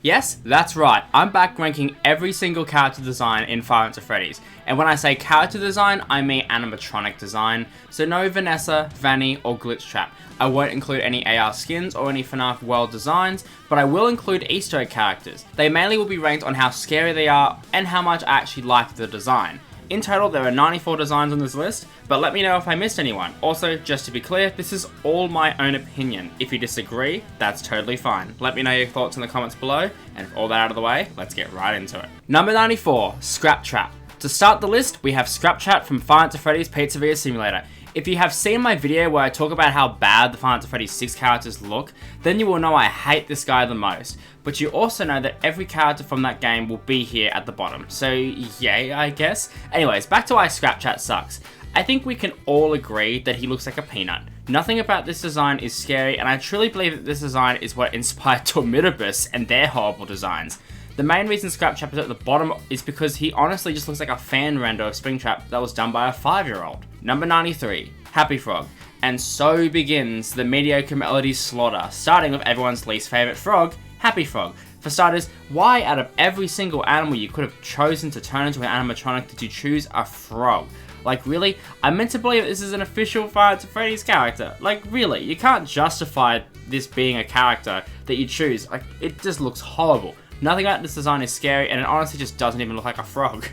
Yes, that's right, I'm back ranking every single character design in Five Nights at Freddy's. And when I say character design, I mean animatronic design. So no Vanessa, Vanny, or Glitch Trap. I won't include any AR skins or any FNAF world designs, but I will include Easter egg characters. They mainly will be ranked on how scary they are and how much I actually liked the design. In total, there are 94 designs on this list, but let me know if I missed anyone. Also, just to be clear, this is all my own opinion. If you disagree, that's totally fine. Let me know your thoughts in the comments below, and with all that out of the way, let's get right into it. Number 94, Scrap Trap. To start the list, we have Scrap Trap from Five Nights at Freddy's Pizzeria Simulator. If you have seen my video where I talk about how bad the Five Nights at Freddy's 6 characters look, then you will know I hate this guy the most. But you also know that every character from that game will be here at the bottom. So yay, I guess. Anyways, back to why Scrap Trap sucks. I think we can all agree that he looks like a peanut. Nothing about this design is scary, and I truly believe that this design is what inspired Tormidibus and their horrible designs. The main reason Scrap Trap is at the bottom is because he honestly just looks like a fan render of Springtrap that was done by a 5-year-old. Number 93, Happy Frog. And so begins the mediocre melody slaughter, starting with everyone's least favourite frog, Happy Frog. For starters, why out of every single animal you could have chosen to turn into an animatronic did you choose a frog? Like really? I'm meant to believe this is an official Five Nights at Freddy's character. Like really, you can't justify this being a character that you choose. Like it just looks horrible. Nothing about this design is scary, and it honestly just doesn't even look like a frog.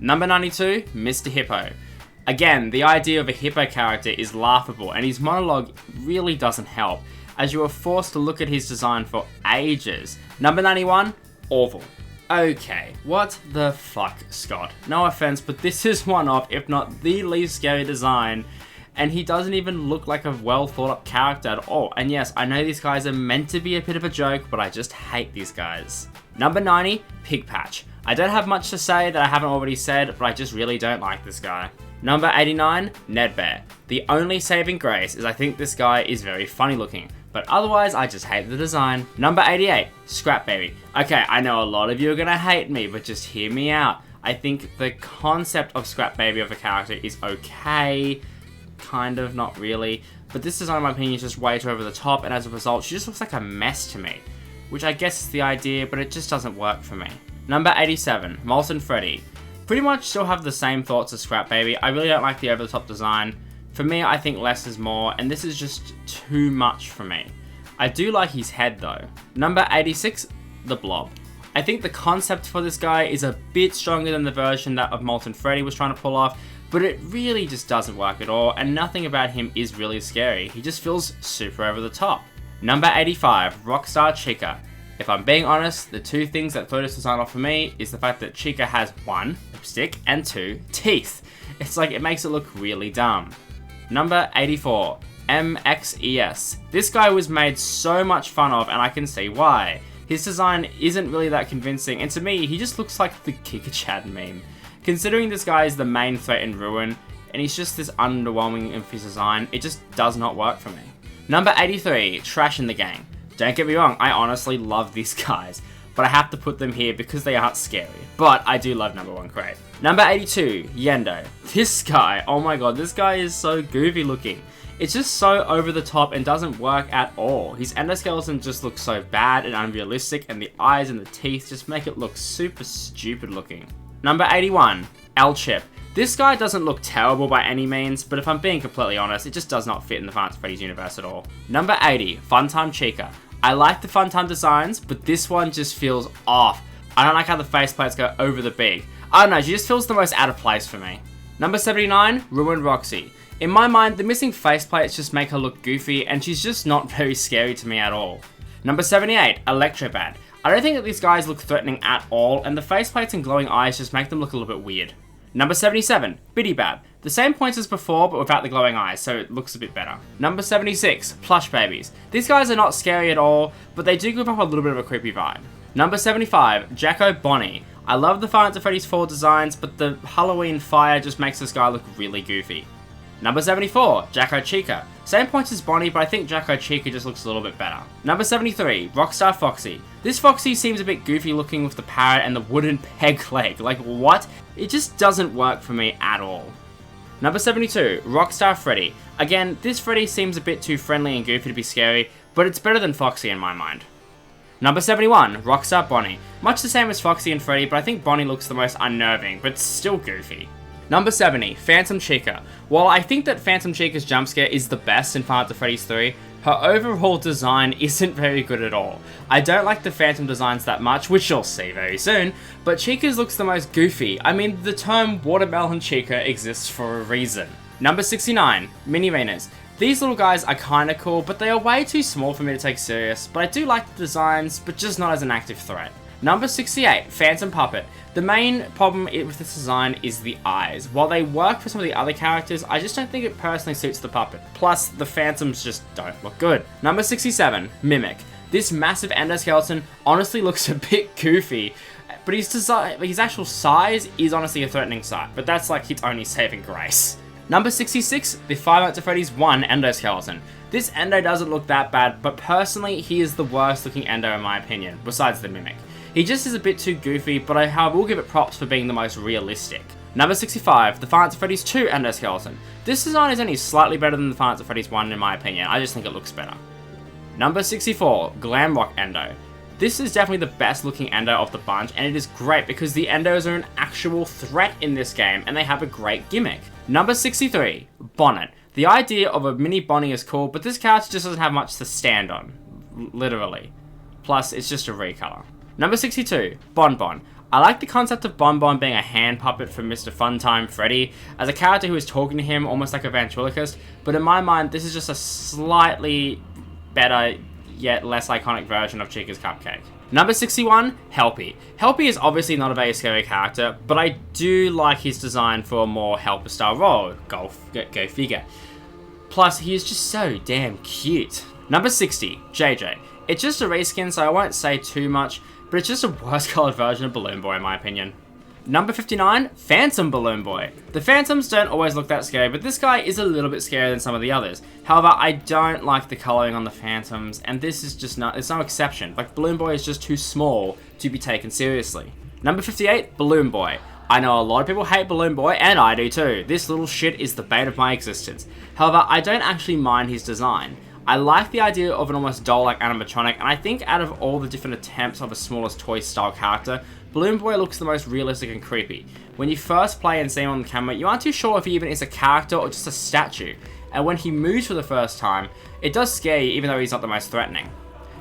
Number 92, Mr. Hippo. Again, the idea of a hippo character is laughable, and his monologue really doesn't help, as you are forced to look at his design for ages. Number 91, Awful. Okay, what the fuck, Scott? No offense, but this is one of, if not the least scary design, and he doesn't even look like a well thought up character at all. And yes, I know these guys are meant to be a bit of a joke, but I just hate these guys. Number 90, Pig Patch. I don't have much to say that I haven't already said, but I just really don't like this guy. Number 89, Ned Bear. The only saving grace is I think this guy is very funny looking, but otherwise I just hate the design. Number 88, Scrap Baby. Okay, I know a lot of you are gonna hate me, but just hear me out. I think the concept of Scrap Baby of a character is okay, kind of, not really, but this design in my opinion is just way too over the top, and as a result she just looks like a mess to me, which I guess is the idea, but it just doesn't work for me. Number 87, Molten Freddy. Pretty much still have the same thoughts as Scrap Baby. I really don't like the over the top design. For me, I think less is more, and this is just too much for me. I do like his head though. Number 86, The Blob. I think the concept for this guy is a bit stronger than the version that of Molten Freddy was trying to pull off, but it really just doesn't work at all, and nothing about him is really scary. He just feels super over the top. Number 85, Rockstar Chica. If I'm being honest, the two things that throw this design off for me is the fact that Chica has 1, lipstick, and 2, teeth. It's like it makes it look really dumb. Number 84, MXES. This guy was made so much fun of, and I can see why. His design isn't really that convincing, and to me, he just looks like the Kika Chad meme. Considering this guy is the main threat in Ruin, and he's just this underwhelming of his design, it just does not work for me. Number 83, Trash in the Gang. Don't get me wrong, I honestly love these guys, but I have to put them here because they aren't scary. But I do love number 1 crate. Number 82, Yendo. This guy, oh my god, this guy is so goofy looking. It's just so over the top and doesn't work at all. His endoskeleton just looks so bad and unrealistic, and the eyes and the teeth just make it look super stupid looking. Number 81, El Chip. This guy doesn't look terrible by any means, but if I'm being completely honest, it just does not fit in the Five Nights at Freddy's universe at all. Number 80, Funtime Chica. I like the Funtime designs, but this one just feels off. I don't like how the faceplates go over the beak. I don't know, she just feels the most out of place for me. Number 79, Ruined Roxy. In my mind, the missing faceplates just make her look goofy, and she's just not very scary to me at all. Number 78, Electrobad. I don't think that these guys look threatening at all, and the faceplates and glowing eyes just make them look a little bit weird. Number 77, Biddy-Bab. The same points as before, but without the glowing eyes, so it looks a bit better. Number 76, Plush Babies. These guys are not scary at all, but they do give off a little bit of a creepy vibe. Number 75, Jacko Bonnie. I love the Five Nights at Freddy's 4 designs, but the Halloween fire just makes this guy look really goofy. Number 74, Jacko Chica. Same points as Bonnie, but I think Jacko Chica just looks a little bit better. Number 73, Rockstar Foxy. This Foxy seems a bit goofy looking with the parrot and the wooden peg leg. Like, what? It just doesn't work for me at all. Number 72, Rockstar Freddy. Again, this Freddy seems a bit too friendly and goofy to be scary, but it's better than Foxy in my mind. Number 71, Rockstar Bonnie. Much the same as Foxy and Freddy, but I think Bonnie looks the most unnerving, but still goofy. Number 70, Phantom Chica. While I think that Phantom Chica's jump scare is the best in Five Nights at Freddy's 3, her overall design isn't very good at all. I don't like the Phantom designs that much, which you'll see very soon, but Chica's looks the most goofy. I mean, the term Watermelon Chica exists for a reason. Number 69, Mini Rainers. These little guys are kinda cool, but they are way too small for me to take serious, but I do like the designs, but just not as an active threat. Number 68, Phantom Puppet. The main problem with this design is the eyes. While they work for some of the other characters, I just don't think it personally suits the puppet. Plus, the phantoms just don't look good. Number 67, Mimic. This massive endoskeleton honestly looks a bit goofy, but his actual size is honestly a threatening sight, but that's like its only saving grace. Number 66, the Five Nights at Freddy's 1 endoskeleton. This endo doesn't look that bad, but personally, he is the worst looking endo in my opinion, besides the Mimic. He just is a bit too goofy, but I will give it props for being the most realistic. Number 65, the Five Nights at Freddy's 2 endoskeleton. This design is only slightly better than the Five Nights at Freddy's 1 in my opinion, I just think it looks better. Number 64, Glamrock Endo. This is definitely the best looking endo of the bunch, and it is great because the endos are an actual threat in this game, and they have a great gimmick. Number 63, Bonnet. The idea of a mini Bonnie is cool, but this character just doesn't have much to stand on. Literally. Plus, it's just a recolor. Number 62, Bonbon. I like the concept of Bonbon being a hand puppet for Mr. Funtime Freddy, as a character who is talking to him almost like a ventriloquist, but in my mind, this is just a slightly better, yet less iconic version of Chica's Cupcake. Number 61, Helpy. Helpy is obviously not a very scary character, but I do like his design for a more Helper-style role. Go figure. Plus, he is just so damn cute. Number 60, JJ. It's just a reskin, so I won't say too much, but it's just a worse colored version of Balloon Boy in my opinion. Number 59, Phantom Balloon Boy. The Phantoms don't always look that scary, but this guy is a little bit scarier than some of the others. However, I don't like the coloring on the Phantoms, and this is just not, it's no exception. Like, Balloon Boy is just too small to be taken seriously. Number 58, Balloon Boy. I know a lot of people hate Balloon Boy, and I do too. This little shit is the bane of my existence. However, I don't actually mind his design. I like the idea of an almost doll-like animatronic, and I think out of all the different attempts of a smallest toy-style character, Balloon Boy looks the most realistic and creepy. When you first play and see him on the camera, you aren't too sure if he even is a character or just a statue, and when he moves for the first time, it does scare you even though he's not the most threatening.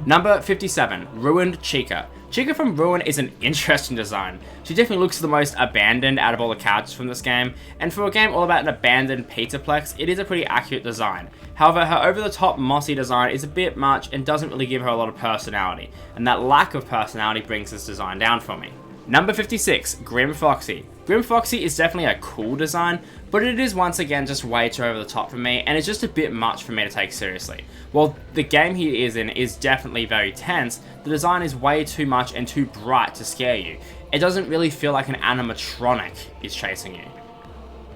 Number 57, Ruined Chica. Chica from Ruin is an interesting design. She definitely looks the most abandoned out of all the characters from this game, and for a game all about an abandoned pizzaplex, it is a pretty accurate design. However, her over-the-top mossy design is a bit much and doesn't really give her a lot of personality, and that lack of personality brings this design down for me. Number 56, Grim Foxy. Grim Foxy is definitely a cool design, but it is once again just way too over the top for me, and it's just a bit much for me to take seriously. While the game he is in is definitely very tense, the design is way too much and too bright to scare you. It doesn't really feel like an animatronic is chasing you.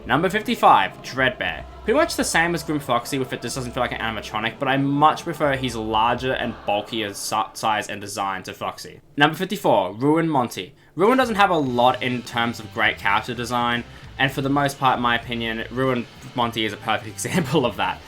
Number 55, Dreadbear. Pretty much the same as Grim Foxy, with it just doesn't feel like an animatronic, but I much prefer his larger and bulkier size and design to Foxy. Number 54, Ruin Monty. Ruin doesn't have a lot in terms of great character design, and for the most part, in my opinion, Ruin Monty is a perfect example of that.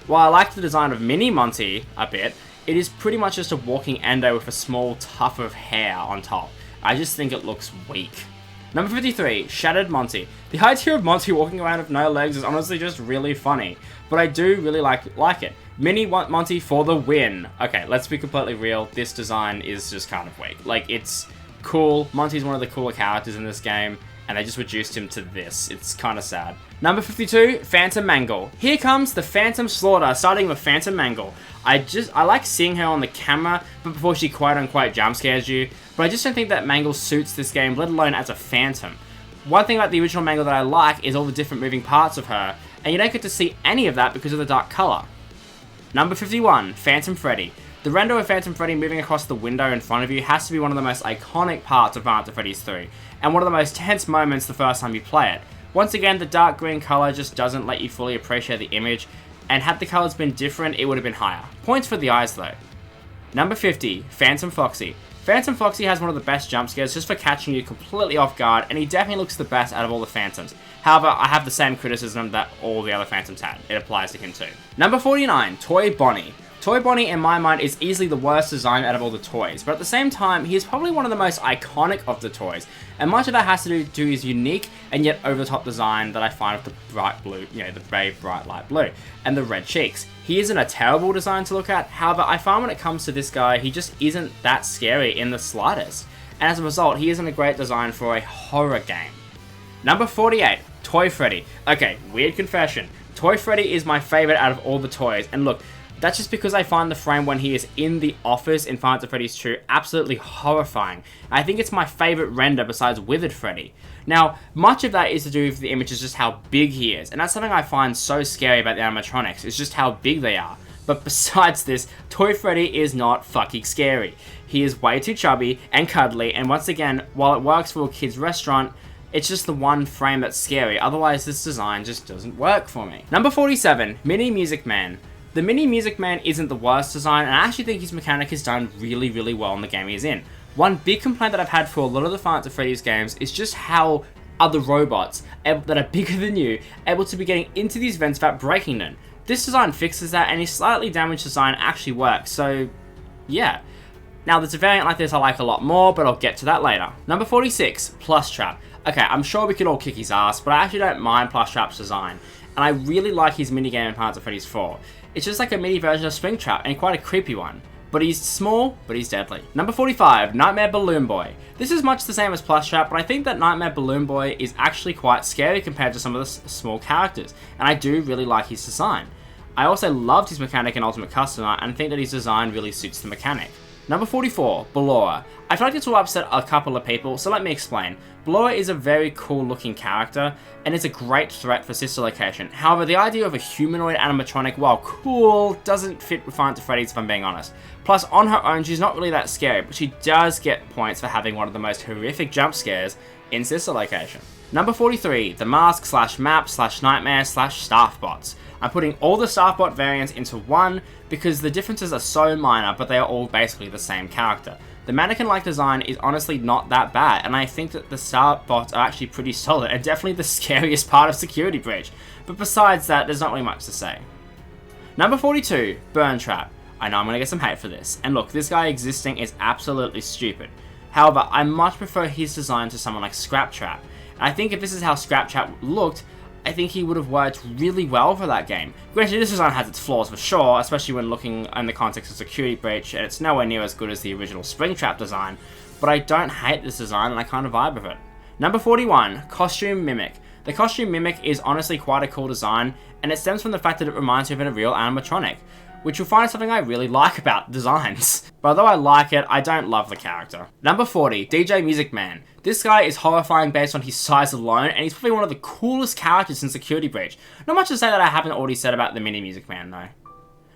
While I like the design of Mini Monty a bit, it is pretty much just a walking endo with a small tuft of hair on top. I just think it looks weak. Number 53, Shattered Monty. The idea of Monty walking around with no legs is honestly just really funny, but I do really like it. Mini Monty for the win. Okay, let's be completely real, this design is just kind of weak. Like, it's cool, Monty's one of the cooler characters in this game, and they just reduced him to this. It's kind of sad. Number 52, Phantom Mangle. Here comes the Phantom Slaughter, starting with Phantom Mangle. I like seeing her on the camera, but before she quote-unquote jump scares you, but I just don't think that Mangle suits this game, let alone as a Phantom. One thing about the original Mangle that I like is all the different moving parts of her, and you don't get to see any of that because of the dark color. Number 51, Phantom Freddy. The render of Phantom Freddy moving across the window in front of you has to be one of the most iconic parts of Five Nights at Freddy's 3, and one of the most tense moments the first time you play it. Once again, the dark green color just doesn't let you fully appreciate the image, and had the colors been different, it would have been higher. Points for the eyes though. Number 50, Phantom Foxy. Phantom Foxy has one of the best jump scares just for catching you completely off guard, and he definitely looks the best out of all the Phantoms. However, I have the same criticism that all the other Phantoms had. It applies to him too. Number 49, Toy Bonnie. Toy Bonnie, in my mind, is easily the worst design out of all the toys, but at the same time, he is probably one of the most iconic of the toys, and much of that has to do his unique and yet over-the-top design that I find of the bright blue, the very bright light blue, and the red cheeks. He isn't a terrible design to look at, however, I find when it comes to this guy, he just isn't that scary in the slightest, and as a result, he isn't a great design for a horror game. Number 48, Toy Freddy. Okay, weird confession. Toy Freddy is my favorite out of all the toys, and look, that's just because I find the frame when he is in the office in Five Nights at Freddy's 2 absolutely horrifying. I think it's my favorite render besides Withered Freddy. Now, much of that is to do with the image is just how big he is, and that's something I find so scary about the animatronics, is just how big they are. But besides this, Toy Freddy is not fucking scary. He is way too chubby and cuddly, and once again, while it works for a kid's restaurant, it's just the one frame that's scary, otherwise this design just doesn't work for me. Number 47, Mini Music Man. The Mini Music Man isn't the worst design, and I actually think his mechanic is done really, really well in the game he's in. One big complaint that I've had for a lot of the Five Nights at Freddy's games is just how other robots that are bigger than you able to be getting into these vents without breaking them. This design fixes that, and his slightly damaged design actually works, so yeah. Now there's a variant like this I like a lot more, but I'll get to that later. Number 46, Plush Trap. Okay, I'm sure we could all kick his ass, but I actually don't mind Plush Trap's design, and I really like his minigame in Five Nights at Freddy's 4. It's just like a mini version of Springtrap, and quite a creepy one. But he's small, but he's deadly. Number 45, Nightmare Balloon Boy. This is much the same as Plush Trap, but I think that Nightmare Balloon Boy is actually quite scary compared to some of the small characters, and I do really like his design. I also loved his mechanic in Ultimate Customer, and think that his design really suits the mechanic. Number 44, Ballora. I feel like this will upset a couple of people, so let me explain. Ballora is a very cool looking character, and is a great threat for Sister Location. However, the idea of a humanoid animatronic, while cool, doesn't fit with Five Nights at Freddy's if I'm being honest. Plus, on her own, she's not really that scary, but she does get points for having one of the most horrific jump scares in Sister Location. Number 43, the Mask / Map / Nightmare / Staff Bots. I'm putting all the Staff Bot variants into one because the differences are so minor, but they are all basically the same character. The mannequin-like design is honestly not that bad, and I think that the Staff Bots are actually pretty solid, and definitely the scariest part of Security Breach. But besides that, there's not really much to say. Number 42, Burn Trap. I know I'm going to get some hate for this, and look, this guy existing is absolutely stupid. However, I much prefer his design to someone like Scrap Trap. And I think if this is how Scrap Trap looked, I think he would have worked really well for that game. Granted, this design has its flaws for sure, especially when looking in the context of Security Breach, and it's nowhere near as good as the original Springtrap design, but I don't hate this design and I kind of vibe with it. Number 41, Costume Mimic. The Costume Mimic is honestly quite a cool design, and it stems from the fact that it reminds me of a real animatronic, which you'll find something I really like about designs. But although I like it, I don't love the character. Number 40, DJ Music Man. This guy is horrifying based on his size alone, and he's probably one of the coolest characters in Security Breach. Not much to say that I haven't already said about the Mini Music Man though.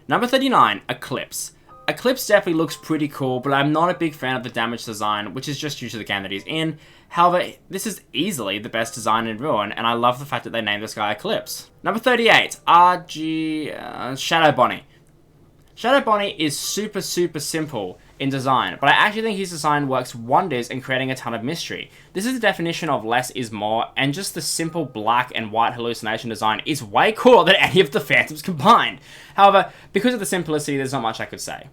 Number 39, Eclipse. Eclipse definitely looks pretty cool, but I'm not a big fan of the damage design, which is just due to the game that he's in. However, this is easily the best design in Ruin, and I love the fact that they named this guy Eclipse. Number 38, Shadow Bonnie. Shadow Bonnie is super simple in design, but I actually think his design works wonders in creating a ton of mystery. This is the definition of less is more, and just the simple black and white hallucination design is way cooler than any of the Phantoms combined. However, because of the simplicity, there's not much I could say.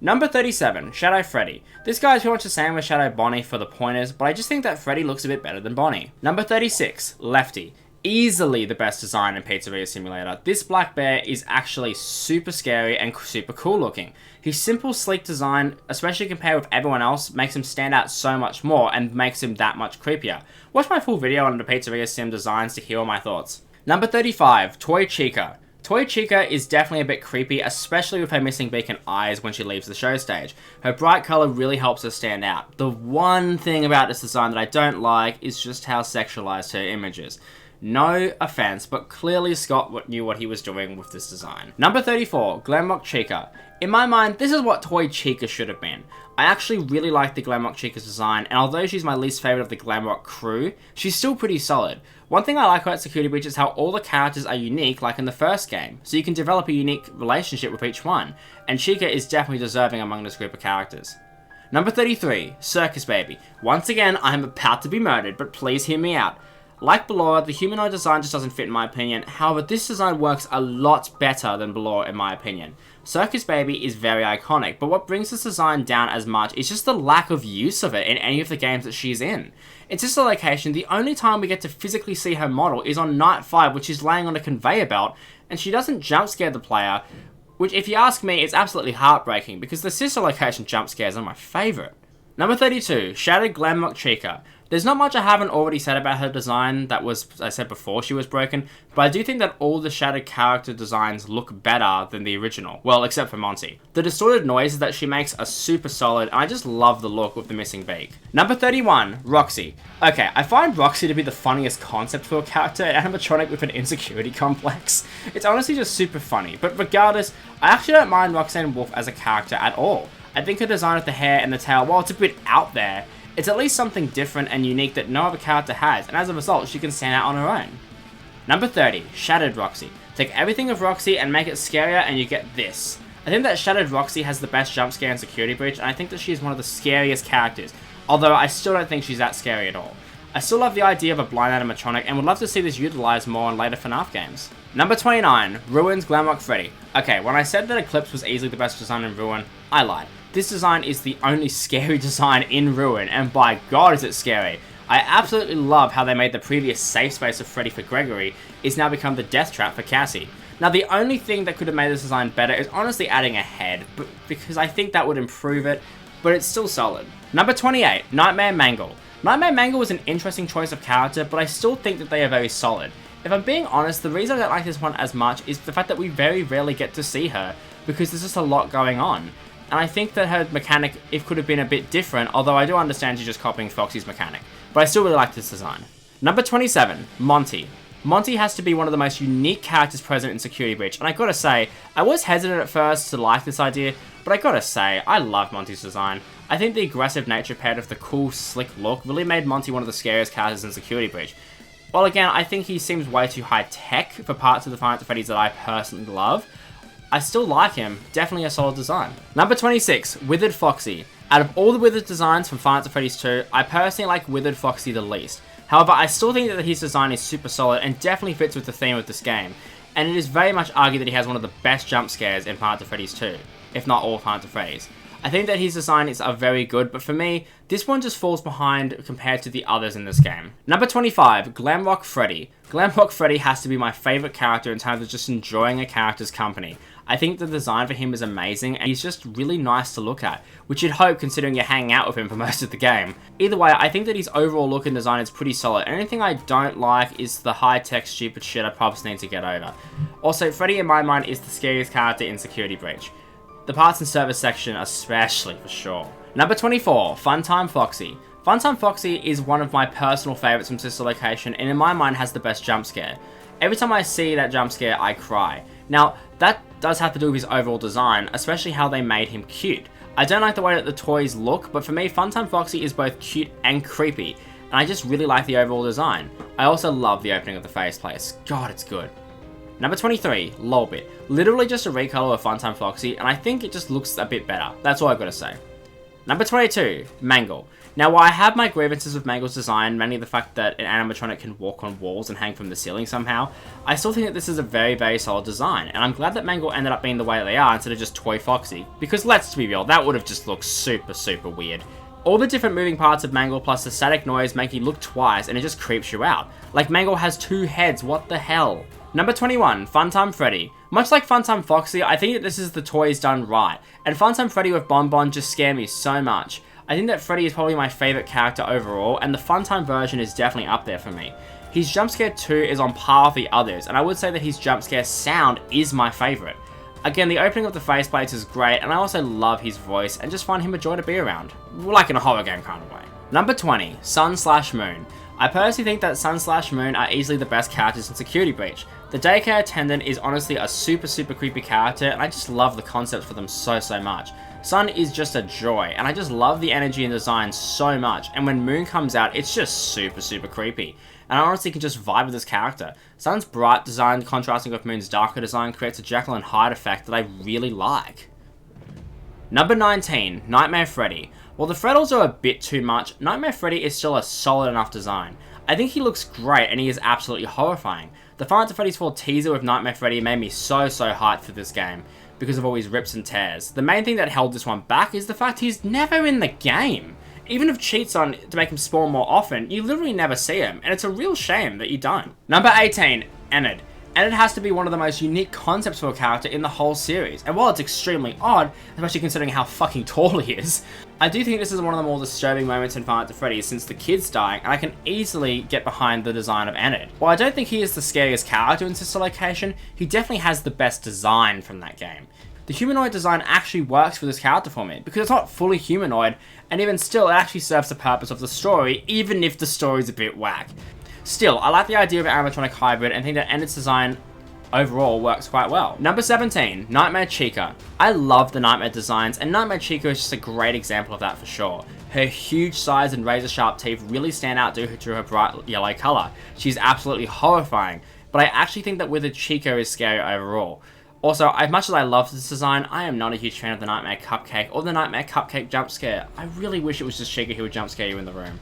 Number 37, Shadow Freddy. This guy is pretty much the same as Shadow Bonnie for the pointers, but I just think that Freddy looks a bit better than Bonnie. Number 36, Lefty. Easily the best design in Pizzeria Simulator. This black bear is actually super scary and super cool looking. His simple, sleek design, especially compared with everyone else, makes him stand out so much more and makes him that much creepier. Watch my full video on the Pizzeria Sim designs to hear all my thoughts. Number 35, Toy Chica. Toy Chica is definitely a bit creepy, especially with her missing beacon eyes when she leaves the show stage. Her bright colour really helps her stand out. The one thing about this design that I don't like is just how sexualized her image is. No offense, but clearly Scott knew what he was doing with this design. Number 34, Glamrock Chica. In my mind, this is what Toy Chica should have been. I actually really like the Glamrock Chica's design, and although she's my least favourite of the Glamrock crew, she's still pretty solid. One thing I like about Security Breach is how all the characters are unique like in the first game, so you can develop a unique relationship with each one, and Chica is definitely deserving among this group of characters. Number 33, Circus Baby. Once again, I am about to be murdered, but please hear me out. Like Ballora, the humanoid design just doesn't fit in my opinion, however this design works a lot better than Ballora in my opinion. Circus Baby is very iconic, but what brings this design down as much is just the lack of use of it in any of the games that she's in. In Sister Location, the only time we get to physically see her model is on night 5, which is laying on a conveyor belt, and she doesn't jump scare the player, which if you ask me is absolutely heartbreaking because the Sister Location jump scares are my favourite. Number 32, Shattered Glamrock Chica. There's not much I haven't already said about her design that was, as I said before, she was broken, but I do think that all the Shattered character designs look better than the original. Well, except for Monty. The distorted noises that she makes are super solid, and I just love the look with the missing beak. Number 31, Roxy. Okay, I find Roxy to be the funniest concept for a character, an animatronic with an insecurity complex. It's honestly just super funny, but regardless, I actually don't mind Roxanne Wolf as a character at all. I think her design of the hair and the tail, while it's a bit out there, it's at least something different and unique that no other character has, and as a result, she can stand out on her own. Number 30, Shattered Roxy. Take everything of Roxy and make it scarier and you get this. I think that Shattered Roxy has the best jump scare and security breach, and I think that she is one of the scariest characters, although I still don't think she's that scary at all. I still love the idea of a blind animatronic and would love to see this utilised more in later FNAF games. Number 29, Ruin's Glamrock Freddy. Okay, when I said that Eclipse was easily the best design in Ruin, I lied. This design is the only scary design in Ruin, and by God is it scary. I absolutely love how they made the previous safe space of Freddy for Gregory is now become the death trap for Cassie. Now the only thing that could have made this design better is honestly adding a head, because I think that would improve it, but it's still solid. Number 28, Nightmare Mangle. Nightmare Mangle was an interesting choice of character, but I still think that they are very solid. If I'm being honest, the reason I don't like this one as much is the fact that we very rarely get to see her, because there's just a lot going on. And I think that her mechanic, could have been a bit different, although I do understand she's just copying Foxy's mechanic. But I still really like this design. Number 27, Monty. Monty has to be one of the most unique characters present in Security Breach, and I gotta say, I was hesitant at first to like this idea, but I gotta say, I love Monty's design. I think the aggressive nature paired with the cool, slick look really made Monty one of the scariest characters in Security Breach. While again, I think he seems way too high-tech for parts of the Five Nights at Freddy's that I personally love, I still like him. Definitely a solid design. Number 26, Withered Foxy. Out of all the Withered designs from Five Nights at Freddy's 2, I personally like Withered Foxy the least. However, I still think that his design is super solid and definitely fits with the theme of this game. And it is very much argued that he has one of the best jump scares in Five Nights at Freddy's 2, if not all Five Nights at Freddy's. I think that his designs are very good, but for me, this one just falls behind compared to the others in this game. Number 25, Glamrock Freddy. Glamrock Freddy has to be my favourite character in terms of just enjoying a character's company. I think the design for him is amazing, and he's just really nice to look at, which you'd hope considering you're hanging out with him for most of the game. Either way, I think that his overall look and design is pretty solid. Only thing I don't like is the high-tech stupid shit I probably need to get over. Also, Freddy in my mind is the scariest character in Security Breach. The parts and service section especially, for sure. Number 24, Funtime Foxy. Funtime Foxy is one of my personal favourites from Sister Location, and in my mind has the best jump scare. Every time I see that jump scare, I cry. Now, that does have to do with his overall design, especially how they made him cute. I don't like the way that the toys look, but for me, Funtime Foxy is both cute and creepy, and I just really like the overall design. I also love the opening of the faceplates. God, it's good. Number 23, Lolbit. Literally just a recolor of Funtime Foxy, and I think it just looks a bit better. That's all I've got to say. Number 22, Mangle. Now, while I have my grievances with Mangle's design, mainly the fact that an animatronic can walk on walls and hang from the ceiling somehow, I still think that this is a very, very solid design, and I'm glad that Mangle ended up being the way that they are instead of just Toy Foxy, because let's be real, that would have just looked super, super weird. All the different moving parts of Mangle plus the static noise make you look twice, and it just creeps you out. Like, Mangle has 2 heads, what the hell? Number 21, Funtime Freddy. Much like Funtime Foxy, I think that this is the toys done right, and Funtime Freddy with Bon Bon just scared me so much. I think that Freddy is probably my favourite character overall, and the Funtime version is definitely up there for me. His jump scare 2 is on par with the others, and I would say that his jump scare sound is my favourite. Again, the opening of the faceplates is great, and I also love his voice, and just find him a joy to be around. Like in a horror game kind of way. Number 20, Sun/Moon. I personally think that Sun/Moon are easily the best characters in Security Breach. The daycare attendant is honestly a super, super creepy character, and I just love the concepts for them so, so much. Sun is just a joy, and I just love the energy and design so much, and when Moon comes out, it's just super, super creepy. And I honestly can just vibe with this character. Sun's bright design contrasting with Moon's darker design creates a Jekyll and Hyde effect that I really like. Number 19, Nightmare Freddy. While the Freddles are a bit too much, Nightmare Freddy is still a solid enough design. I think he looks great, and he is absolutely horrifying. The Five Nights at Freddy's 4 teaser with Nightmare Freddy made me so, so hyped for this game. because of all his rips and tears. The main thing that held this one back is the fact he's never in the game. Even if cheats on to make him spawn more often, you literally never see him, and it's a real shame that you don't. Number 18, Enid. Enid has to be one of the most unique concepts for a character in the whole series, and while it's extremely odd, especially considering how fucking tall he is, I do think this is one of the more disturbing moments in Five Nights at Freddy's since the kid's dying, and I can easily get behind the design of Enid. While I don't think he is the scariest character in Sister Location, he definitely has the best design from that game. The humanoid design actually works for this character for me, because it's not fully humanoid, and even still it actually serves the purpose of the story, even if the story's a bit whack. Still, I like the idea of an animatronic hybrid and think that Enid's design overall works quite well. Number 17, Nightmare Chica. I love the Nightmare designs, and Nightmare Chica is just a great example of that for sure. Her huge size and razor sharp teeth really stand out due to her bright yellow colour. She's absolutely horrifying, but I actually think that Withered Chica is scary overall. Also, as much as I love this design, I am not a huge fan of the Nightmare Cupcake or the Nightmare Cupcake jump scare. I really wish it was just Chica who would jump scare you in the room.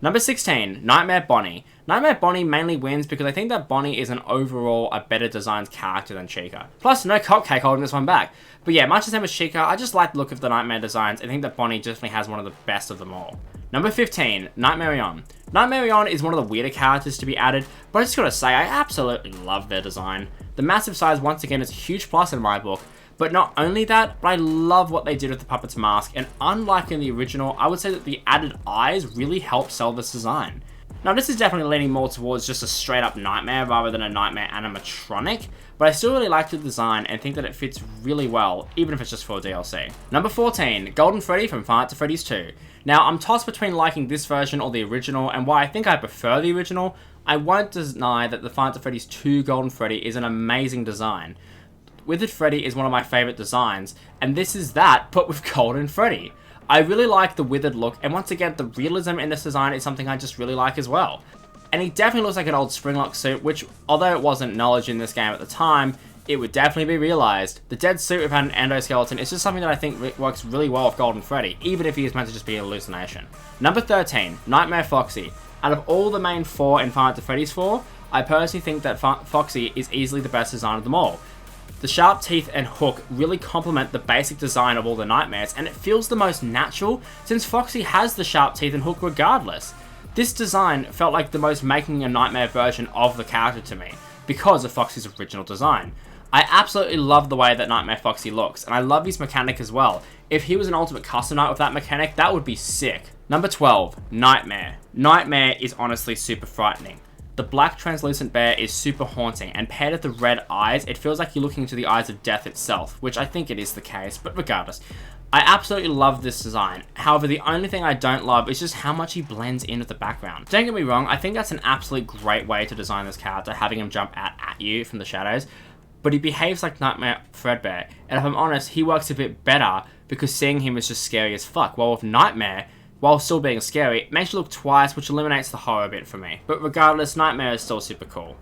Number 16, Nightmare Bonnie. Nightmare Bonnie mainly wins because I think that Bonnie is an overall a better designed character than Chica. Plus, no Cupcake holding this one back. But yeah, much the same as Chica, I just like the look of the Nightmare designs and think that Bonnie definitely has one of the best of them all. Number 15, Nightmarion. Nightmarion is one of the weirder characters to be added, but I just gotta say, I absolutely love their design. The massive size once again is a huge plus in my book, but not only that, but I love what they did with the puppet's mask, and unlike in the original, I would say that the added eyes really help sell this design. Now this is definitely leaning more towards just a straight up nightmare rather than a nightmare animatronic, but I still really like the design and think that it fits really well, even if it's just for DLC. Number 14, Golden Freddy from Five Nights at Freddy's 2. Now I'm tossed between liking this version or the original, and while I think I prefer the original, I won't deny that the Five Nights at Freddy's 2 Golden Freddy is an amazing design. Withered Freddy is one of my favourite designs, and this is that, but with Golden Freddy. I really like the withered look, and once again, the realism in this design is something I just really like as well. And he definitely looks like an old Springlock suit, which, although it wasn't knowledge in this game at the time, it would definitely be realised. The dead suit without an endoskeleton is just something that I think works really well with Golden Freddy, even if he is meant to just be a hallucination. Number 13, Nightmare Foxy. Out of all the main 4 in Five Nights at Freddy's 4, I personally think that Foxy is easily the best design of them all. The sharp teeth and hook really complement the basic design of all the nightmares, and it feels the most natural since Foxy has the sharp teeth and hook regardless. This design felt like the most making a nightmare version of the character to me, because of Foxy's original design. I absolutely love the way that Nightmare Foxy looks, and I love his mechanic as well. If he was an ultimate custom night with that mechanic, that would be sick. Number 12, Nightmare. Nightmare is honestly super frightening. The black translucent bear is super haunting, and paired with the red eyes, it feels like you're looking into the eyes of death itself, which I think it is the case, but regardless. I absolutely love this design. However, the only thing I don't love is just how much he blends in with the background. Don't get me wrong, I think that's an absolute great way to design this character, having him jump out at you from the shadows, but he behaves like Nightmare Fredbear, and if I'm honest, he works a bit better because seeing him is just scary as fuck, while with Nightmare, while still being scary, it makes you look twice, which eliminates the horror bit for me. But regardless, Nightmare is still super cool.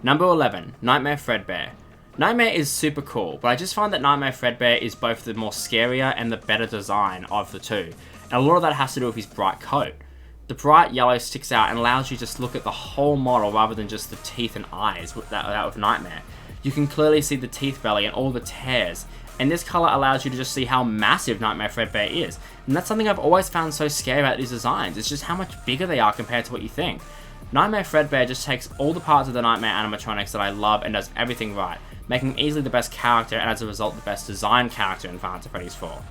Number 11, Nightmare Fredbear. Nightmare is super cool, but I just find that Nightmare Fredbear is both the more scarier and the better design of the two. And a lot of that has to do with his bright coat. The bright yellow sticks out and allows you to just look at the whole model rather than just the teeth and eyes with that with Nightmare. You can clearly see the teeth belly and all the tears, and this colour allows you to just see how massive Nightmare Fredbear is. And that's something I've always found so scary about these designs, it's just how much bigger they are compared to what you think. Nightmare Fredbear just takes all the parts of the Nightmare animatronics that I love and does everything right, making him easily the best character and as a result the best designed character in Five Nights at Freddy's 4.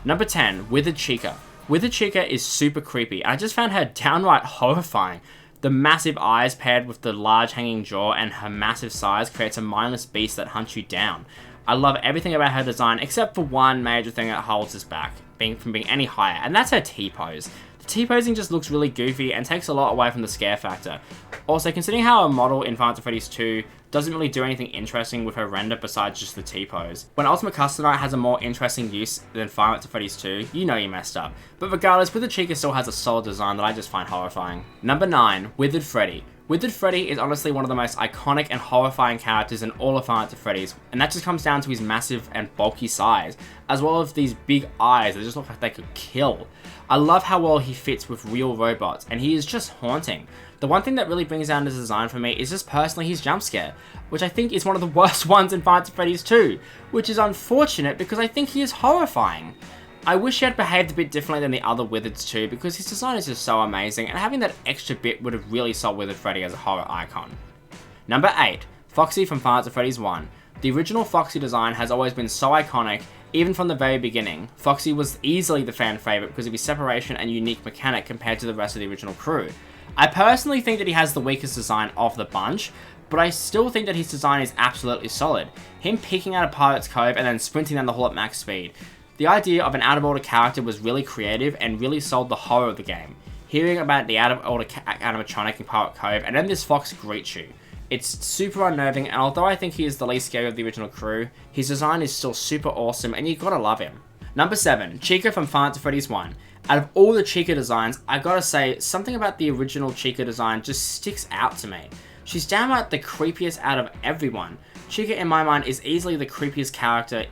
Number 10, Withered Chica. Withered Chica is super creepy, and I just found her downright horrifying. The massive eyes paired with the large hanging jaw and her massive size creates a mindless beast that hunts you down. I love everything about her design except for one major thing that holds us back from being any higher, and that's her T-pose. The T-posing just looks really goofy and takes a lot away from the scare factor. Also, considering how a model in Five Nights at Freddy's 2 doesn't really do anything interesting with her render besides just the T-pose. When Ultimate Custom Night has a more interesting use than Five Nights at Freddy's 2, you know you messed up. But regardless, Withered Chica still has a solid design that I just find horrifying. Number 9, Withered Freddy. Withered Freddy is honestly one of the most iconic and horrifying characters in all of Five Nights at Freddy's, and that just comes down to his massive and bulky size, as well as these big eyes that just look like they could kill. I love how well he fits with real robots, and he is just haunting. The one thing that really brings down his design for me is just personally his jump scare, which I think is one of the worst ones in Five Nights at Freddy's 2, which is unfortunate because I think he is horrifying. I wish he had behaved a bit differently than the other Withereds too, because his design is just so amazing, and having that extra bit would have really sold Withered Freddy as a horror icon. Number 8. Foxy from Five Nights at Freddy's 1. The original Foxy design has always been so iconic, even from the very beginning. Foxy was easily the fan favourite because of his separation and unique mechanic compared to the rest of the original crew. I personally think that he has the weakest design of the bunch, but I still think that his design is absolutely solid. Him peeking out of Pirate's Cove and then sprinting down the hall at max speed. The idea of an out-of-order character was really creative and really sold the horror of the game. Hearing about the out-of-order animatronic in Pirate Cove and then this fox greets you. It's super unnerving, and although I think he is the least scary of the original crew, his design is still super awesome and you gotta love him. Number 7. Chica from Five Nights at Freddy's 1. Out of all the Chica designs, I gotta say, something about the original Chica design just sticks out to me. She's downright the creepiest out of everyone. Chica in my mind is easily the creepiest character,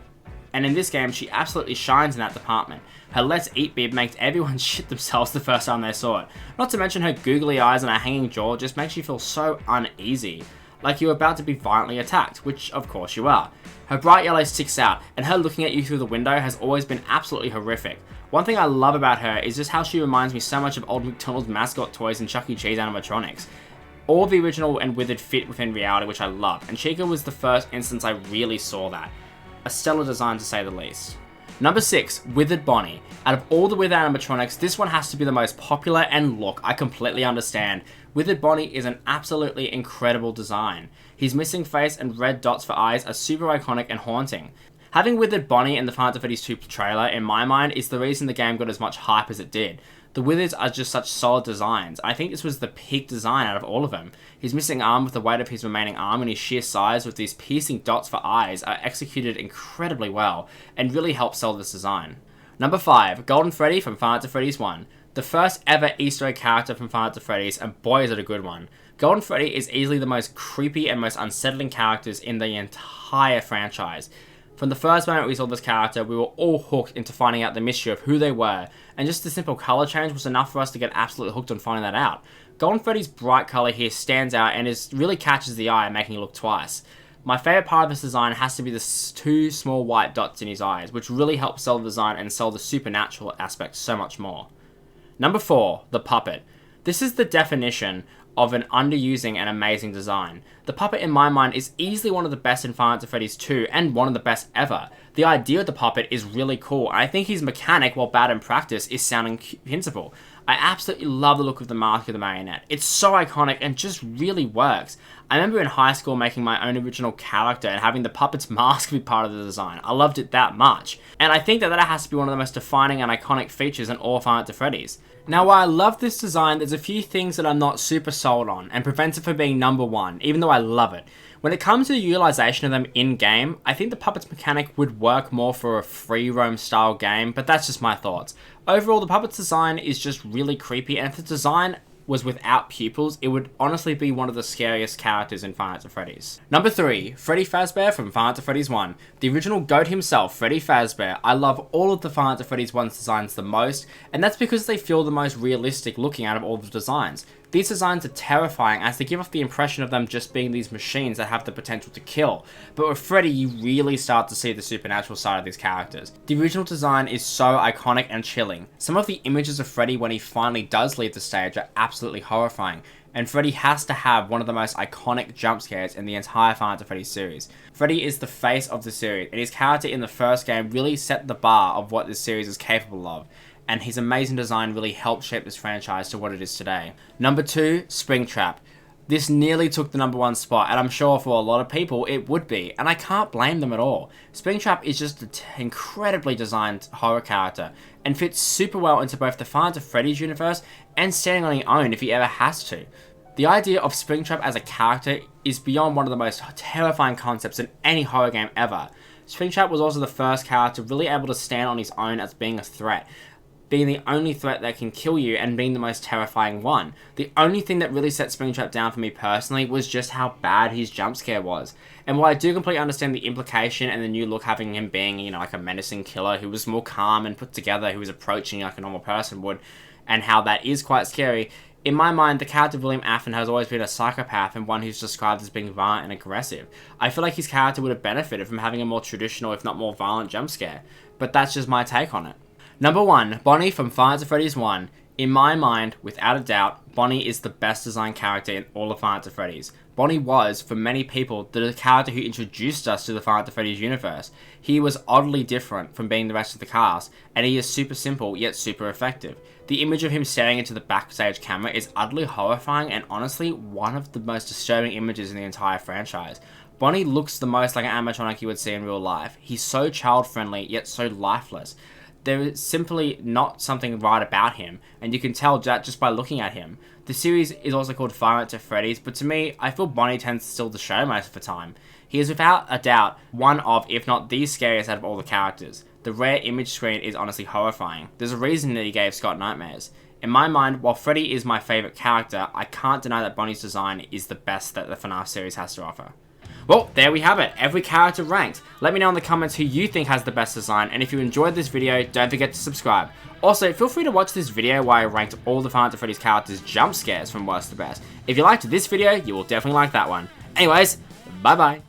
and in this game, she absolutely shines in that department. Her Let's Eat bib makes everyone shit themselves the first time they saw it. Not to mention her googly eyes and her hanging jaw just makes you feel so uneasy. Like you're about to be violently attacked, which of course you are. Her bright yellow sticks out, and her looking at you through the window has always been absolutely horrific. One thing I love about her is just how she reminds me so much of old McDonald's mascot toys and Chuck E. Cheese animatronics. All the original and Withered fit within reality, which I love, and Chica was the first instance I really saw that. A stellar design to say the least. Number 6, Withered Bonnie. Out of all the Withered animatronics, this one has to be the most popular, and look, I completely understand. Withered Bonnie is an absolutely incredible design. His missing face and red dots for eyes are super iconic and haunting. Having Withered Bonnie in the Five Nights at Freddy's 2 trailer, in my mind, is the reason the game got as much hype as it did. The Withers are just such solid designs. I think this was the peak design out of all of them. His missing arm with the weight of his remaining arm and his sheer size with these piercing dots for eyes are executed incredibly well and really help sell this design. Number 5, Golden Freddy from Five Nights at Freddy's 1. The first ever Easter egg character from Five Nights at Freddy's, and boy is it a good one. Golden Freddy is easily the most creepy and most unsettling characters in the entire franchise. From the first moment we saw this character, we were all hooked into finding out the mystery of who they were, and just the simple colour change was enough for us to get absolutely hooked on finding that out. Golden Freddy's bright colour here stands out and really catches the eye, making you look twice. My favourite part of this design has to be the 2 small white dots in his eyes, which really helps sell the design and sell the supernatural aspect so much more. Number 4, the puppet. This is the definition of an underusing and amazing design. The puppet in my mind is easily one of the best in Five Nights at Freddy's 2 and one of the best ever. The idea of the puppet is really cool, and I think his mechanic, while bad in practice, is sounding principle. I absolutely love the look of the mask of the marionette. It's so iconic and just really works. I remember in high school making my own original character and having the puppet's mask be part of the design. I loved it that much. And I think that has to be one of the most defining and iconic features in all Five Nights at Freddy's. Now, while I love this design, there's a few things that I'm not super sold on and prevents it from being number 1, even though I love it. When it comes to the utilization of them in-game, I think the puppet's mechanic would work more for a free roam style game, but that's just my thoughts. Overall, the puppet's design is just really creepy, and if the design was without pupils, it would honestly be one of the scariest characters in Five Nights at Freddy's. Number 3, Freddy Fazbear from Five Nights at Freddy's 1. The original GOAT himself, Freddy Fazbear. I love all of the Five Nights at Freddy's 1's designs the most, and that's because they feel the most realistic looking out of all the designs. These designs are terrifying as they give off the impression of them just being these machines that have the potential to kill, but with Freddy you really start to see the supernatural side of these characters. The original design is so iconic and chilling. Some of the images of Freddy when he finally does leave the stage are absolutely horrifying, and Freddy has to have one of the most iconic jump scares in the entire Five Nights at Freddy's series. Freddy is the face of the series, and his character in the first game really set the bar of what this series is capable of, and his amazing design really helped shape this franchise to what it is today. Number 2, Springtrap. This nearly took the number 1 spot, and I'm sure for a lot of people it would be, and I can't blame them at all. Springtrap is just an incredibly designed horror character, and fits super well into both the Five Nights at Freddy's universe and standing on his own if he ever has to. The idea of Springtrap as a character is beyond one of the most terrifying concepts in any horror game ever. Springtrap was also the first character really able to stand on his own as being a threat. being the only threat that can kill you and being the most terrifying one. The only thing that really set Springtrap down for me personally was just how bad his jump scare was. And while I do completely understand the implication and the new look having him being, you know, like a menacing killer who was more calm and put together, who was approaching like a normal person would, and how that is quite scary, in my mind, the character of William Afton has always been a psychopath and one who's described as being violent and aggressive. I feel like his character would have benefited from having a more traditional, if not more violent jump scare, but that's just my take on it. Number 1, Bonnie from Five Nights at Freddy's 1. In my mind, without a doubt, Bonnie is the best designed character in all of Five Nights at Freddy's. Bonnie was, for many people, the character who introduced us to the Five Nights at Freddy's universe. He was oddly different from being the rest of the cast, and he is super simple yet super effective. The image of him staring into the backstage camera is utterly horrifying and honestly one of the most disturbing images in the entire franchise. Bonnie looks the most like an animatronic you would see in real life. He's so child-friendly yet so lifeless. There is simply not something right about him, and you can tell that just by looking at him. The series is also called Five Nights at Freddy's, but to me, I feel Bonnie tends to steal the show most of the time. He is without a doubt one of, if not the scariest out of all the characters. The rare image screen is honestly horrifying. There's a reason that he gave Scott nightmares. In my mind, while Freddy is my favourite character, I can't deny that Bonnie's design is the best that the FNAF series has to offer. Well, there we have it, every character ranked. Let me know in the comments who you think has the best design, and if you enjoyed this video, don't forget to subscribe. Also, feel free to watch this video where I ranked all the Five Nights at Freddy's characters' jump scares from worst to best. If you liked this video, you will definitely like that one. Anyways, bye bye.